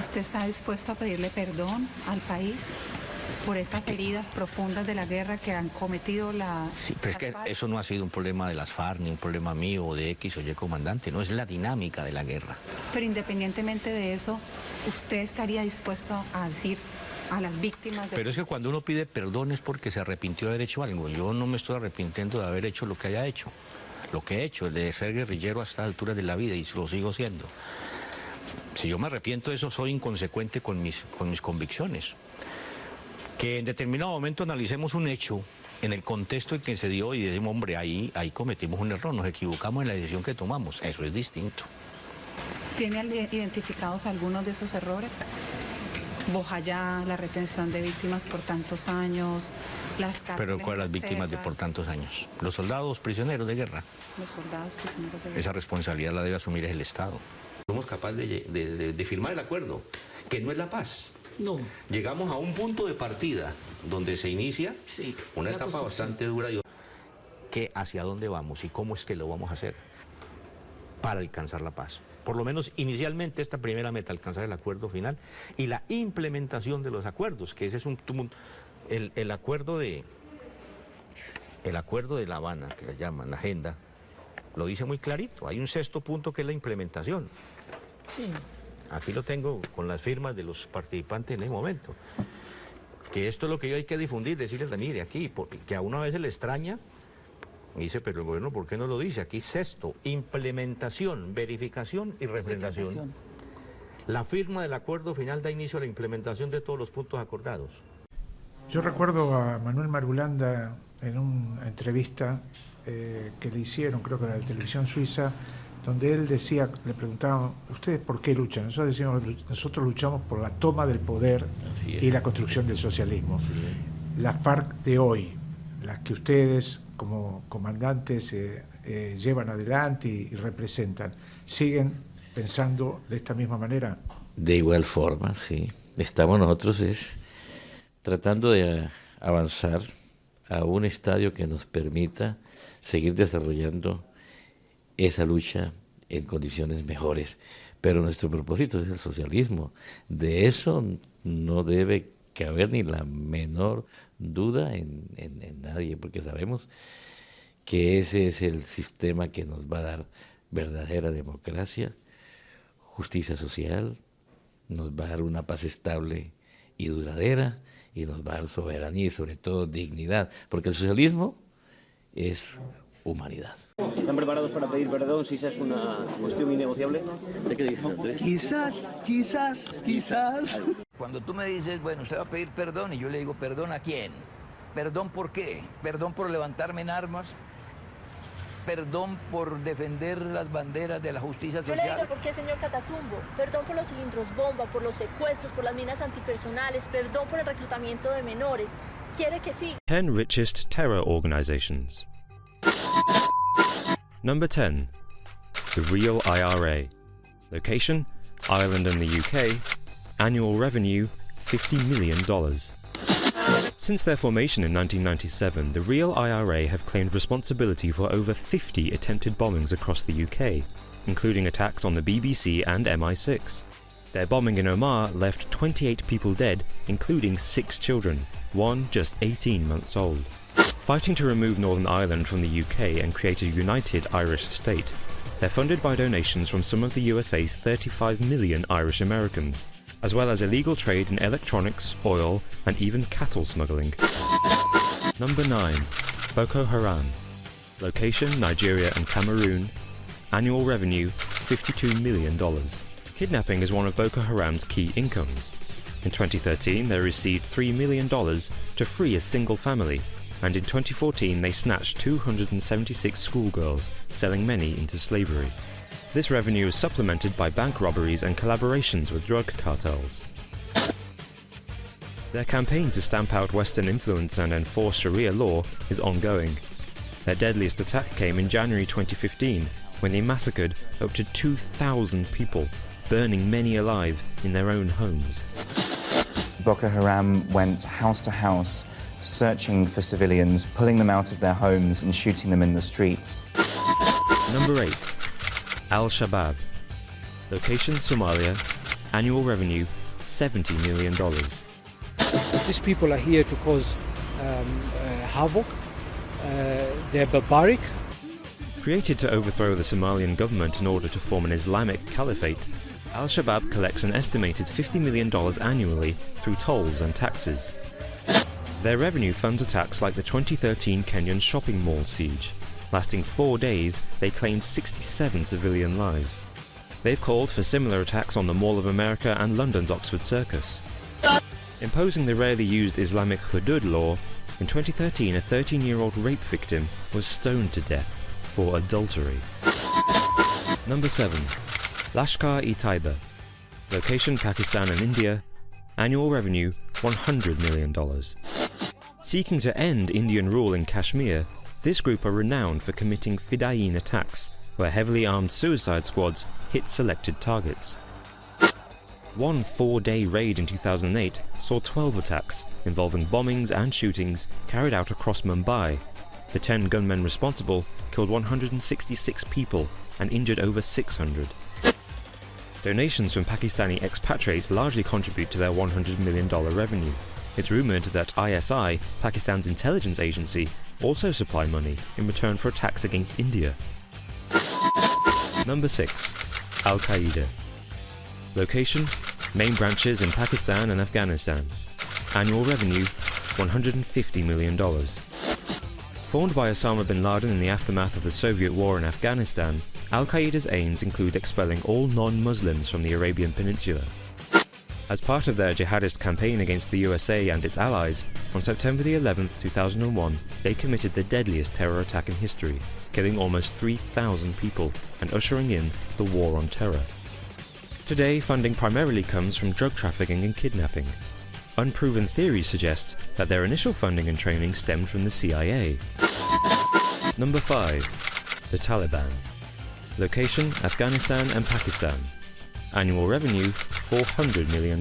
¿Usted está dispuesto a pedirle perdón al país por esas heridas profundas de la guerra que han cometido Sí, pero es que FARC? eso no ha sido un problema de las FARC, ni un problema mío o de X o Y comandante, no, es la dinámica de la guerra. Pero independientemente de eso, ¿usted estaría dispuesto a decir a las víctimas de... Pero es que cuando uno pide perdón es porque se arrepintió de haber hecho algo. Yo no me estoy arrepintiendo de haber hecho lo que haya hecho. Lo que he hecho, el de ser guerrillero a estas alturas de la vida, y lo sigo siendo. Si yo me arrepiento de eso, soy inconsecuente con mis convicciones. Que en determinado momento analicemos un hecho en el contexto en que se dio y decimos, hombre, ahí cometimos un error, nos equivocamos en la decisión que tomamos. Eso es distinto. ¿Tiene identificados algunos de esos errores? Bojayá, la retención de víctimas por tantos años, las cárceles. Pero ¿cuáles las víctimas de por tantos años? Los soldados prisioneros de guerra. Los soldados prisioneros de guerra. Esa responsabilidad la debe asumir el Estado. Somos capaces de firmar el acuerdo, que no es la paz. No. Llegamos a un punto de partida donde se inicia una etapa bastante dura. Que hacia dónde vamos y cómo es que lo vamos a hacer para alcanzar la paz. Por lo menos inicialmente esta primera meta, alcanzar el acuerdo final y la implementación de los acuerdos, que ese es el acuerdo de La Habana, que le llaman la agenda, lo dice muy clarito. Hay un sexto punto que es la implementación. Sí. Aquí lo tengo con las firmas de los participantes en ese momento. Que esto es lo que yo hay que difundir, decirles, mire, aquí, que a uno a veces le extraña. Y dice, pero el gobierno, ¿por qué no lo dice? Aquí sexto, implementación, verificación y refrendación. La firma del acuerdo final da inicio a la implementación de todos los puntos acordados. Yo recuerdo a Manuel Marulanda en una entrevista que le hicieron, creo que era de la televisión suiza, donde él decía, le preguntaban, ¿ustedes por qué luchan? Nosotros decíamos, nosotros luchamos por la toma del poder y la construcción del socialismo. La FARC de hoy, las que ustedes como comandantes llevan adelante y representan, ¿siguen pensando de esta misma manera? De igual forma, sí. Estamos nosotros tratando de avanzar a un estadio que nos permita seguir desarrollando esa lucha en condiciones mejores. Pero nuestro propósito es el socialismo. De eso no debe caber ni la menor duda en nadie, porque sabemos que ese es el sistema que nos va a dar verdadera democracia, justicia social, nos va a dar una paz estable y duradera, y nos va a dar soberanía y sobre todo dignidad, porque el socialismo es humanidad. ¿Están preparados para pedir perdón si esa es una cuestión innegociable? ¿De qué dices, Andrés? Quizás. Cuando tú me dices, bueno, usted va a pedir perdón, y yo le digo, ¿perdón a quién? ¿Perdón por qué? ¿Perdón por levantarme en armas? ¿Perdón por defender las banderas de la justicia social? Yo le digo, ¿por qué, señor Catatumbo? Perdón por los cilindros bomba, por los secuestros, por las minas antipersonales, perdón por el reclutamiento de menores. ¿Quiere que sí? 10 richest terror organizations. Number 10. The Real IRA. Location, Ireland and the UK. Annual revenue, $50 million. Since their formation in 1997, the Real IRA have claimed responsibility for over 50 attempted bombings across the UK, including attacks on the BBC and MI6. Their bombing in Omar left 28 people dead, including 6 children, one just 18 months old. Fighting to remove Northern Ireland from the UK and create a united Irish state, they're funded by donations from some of the USA's 35 million Irish Americans, as well as illegal trade in electronics, oil, and even cattle smuggling. Number 9. Boko Haram. Location, Nigeria and Cameroon. Annual revenue, $52 million. Kidnapping is one of Boko Haram's key incomes. In 2013, they received $3 million to free a single family, and in 2014 they snatched 276 schoolgirls, selling many into slavery. This revenue is supplemented by bank robberies and collaborations with drug cartels. Their campaign to stamp out Western influence and enforce Sharia law is ongoing. Their deadliest attack came in January 2015, when they massacred up to 2,000 people, burning many alive in their own homes. Boko Haram went house to house, searching for civilians, pulling them out of their homes and shooting them in the streets. Number 8. Al-Shabaab. Location, Somalia. Annual revenue $70 million. These people are here to cause havoc. They're barbaric. Created to overthrow the Somalian government in order to form an Islamic caliphate, Al-Shabaab collects an estimated $50 million annually through tolls and taxes. Their revenue funds attacks like the 2013 Kenyan shopping mall siege. Lasting 4 days, they claimed 67 civilian lives. They've called for similar attacks on the Mall of America and London's Oxford Circus. Imposing the rarely used Islamic hudud law, in 2013 a 13-year-old rape victim was stoned to death for adultery. Number 7. Lashkar-e-Taiba. Location Pakistan and India. Annual revenue $100 million. Seeking to end Indian rule in Kashmir, this group are renowned for committing Fidayeen attacks, where heavily armed suicide squads hit selected targets. One 4-day raid in 2008 saw 12 attacks involving bombings and shootings carried out across Mumbai. The 10 gunmen responsible killed 166 people and injured over 600. Donations from Pakistani expatriates largely contribute to their $100 million revenue. It's rumoured that ISI, Pakistan's intelligence agency, also supply money in return for attacks against India. Number 6. Al-Qaeda. Location: main branches in Pakistan and Afghanistan. Annual revenue $150 million. Formed by Osama bin Laden in the aftermath of the Soviet war in Afghanistan, Al-Qaeda's aims include expelling all non-Muslims from the Arabian Peninsula. As part of their jihadist campaign against the USA and its allies, on September the 11th, 2001, they committed the deadliest terror attack in history, killing almost 3,000 people and ushering in the War on Terror. Today, funding primarily comes from drug trafficking and kidnapping. Unproven theories suggest that their initial funding and training stemmed from the CIA. Number 5. The Taliban. Location: Afghanistan and Pakistan. Annual revenue $400 million.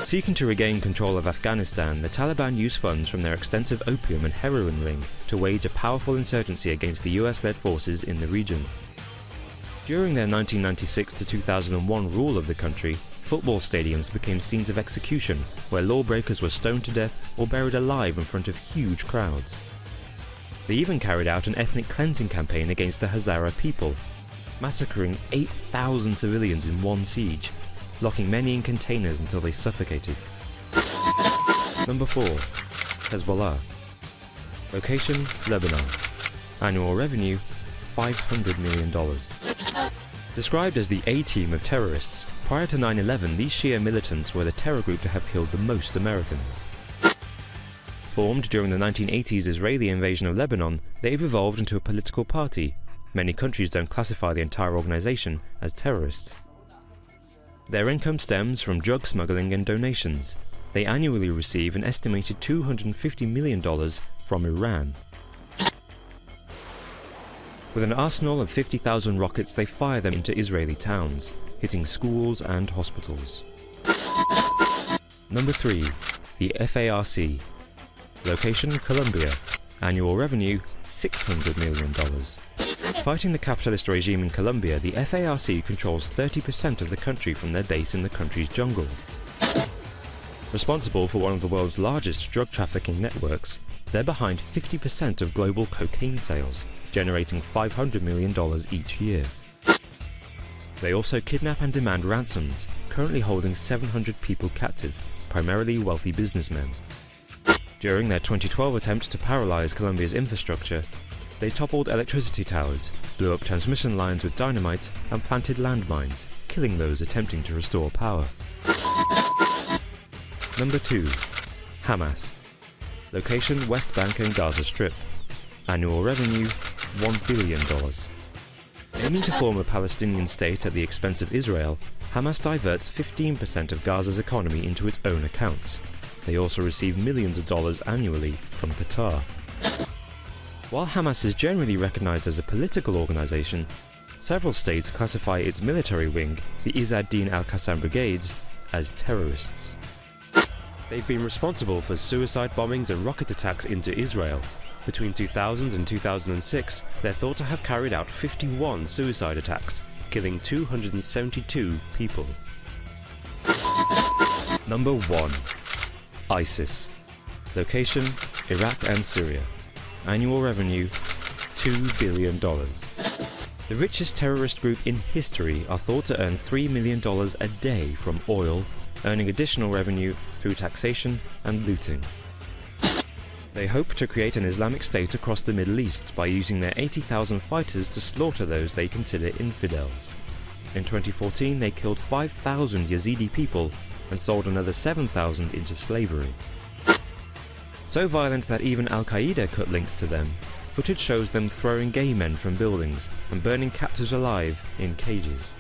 Seeking to regain control of Afghanistan, the Taliban use funds from their extensive opium and heroin ring to wage a powerful insurgency against the US-led forces in the region. During their 1996 to 2001 rule of the country, football stadiums became scenes of execution where lawbreakers were stoned to death or buried alive in front of huge crowds. They even carried out an ethnic cleansing campaign against the Hazara people, massacring 8,000 civilians in one siege, locking many in containers until they suffocated. Number 4. Hezbollah. Location: Lebanon. Annual revenue $500 million. Described as the A-team of terrorists, prior to 9/11 these Shia militants were the terror group to have killed the most Americans. Formed during the 1980s Israeli invasion of Lebanon, they've evolved into a political party. Many countries don't classify the entire organization as terrorists. Their income stems from drug smuggling and donations. They annually receive an estimated $250 million from Iran. With an arsenal of 50,000 rockets, they fire them into Israeli towns, hitting schools and hospitals. Number 3. The FARC. Location: Colombia. Annual revenue $600 million. Fighting the capitalist regime in Colombia, the FARC controls 30% of the country from their base in the country's jungles. Responsible for one of the world's largest drug trafficking networks, they're behind 50% of global cocaine sales, generating $500 million each year. They also kidnap and demand ransoms, currently holding 700 people captive, primarily wealthy businessmen. During their 2012 attempt to paralyze Colombia's infrastructure, they toppled electricity towers, blew up transmission lines with dynamite, and planted landmines, killing those attempting to restore power. Number 2. Hamas. Location: West Bank and Gaza Strip. Annual revenue $1 billion. Aiming to form a Palestinian state at the expense of Israel, Hamas diverts 15% of Gaza's economy into its own accounts. They also receive millions of dollars annually from Qatar. While Hamas is generally recognized as a political organization, several states classify its military wing, the Izz ad-Din al-Qassam Brigades, as terrorists. They've been responsible for suicide bombings and rocket attacks into Israel. Between 2000 and 2006, they're thought to have carried out 51 suicide attacks, killing 272 people. Number 1. ISIS. Location, Iraq and Syria. Annual revenue, $2 billion. The richest terrorist group in history are thought to earn $3 million a day from oil, earning additional revenue through taxation and looting. They hope to create an Islamic State across the Middle East by using their 80,000 fighters to slaughter those they consider infidels. In 2014, they killed 5,000 Yazidi people and sold another 7,000 into slavery. So violent that even Al-Qaeda cut links to them. Footage shows them throwing gay men from buildings and burning captives alive in cages.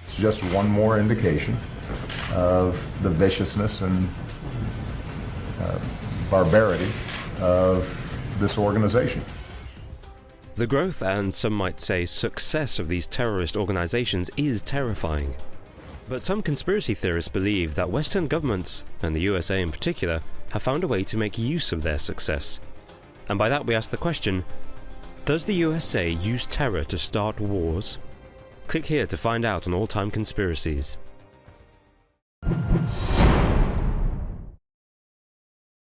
It's just one more indication of the viciousness and barbarity of this organization. The growth and, some might say, success of these terrorist organizations is terrifying. But some conspiracy theorists believe that Western governments, and the USA in particular, have found a way to make use of their success. And by that we ask the question, does the USA use terror to start wars? Click here to find out on all-time conspiracies.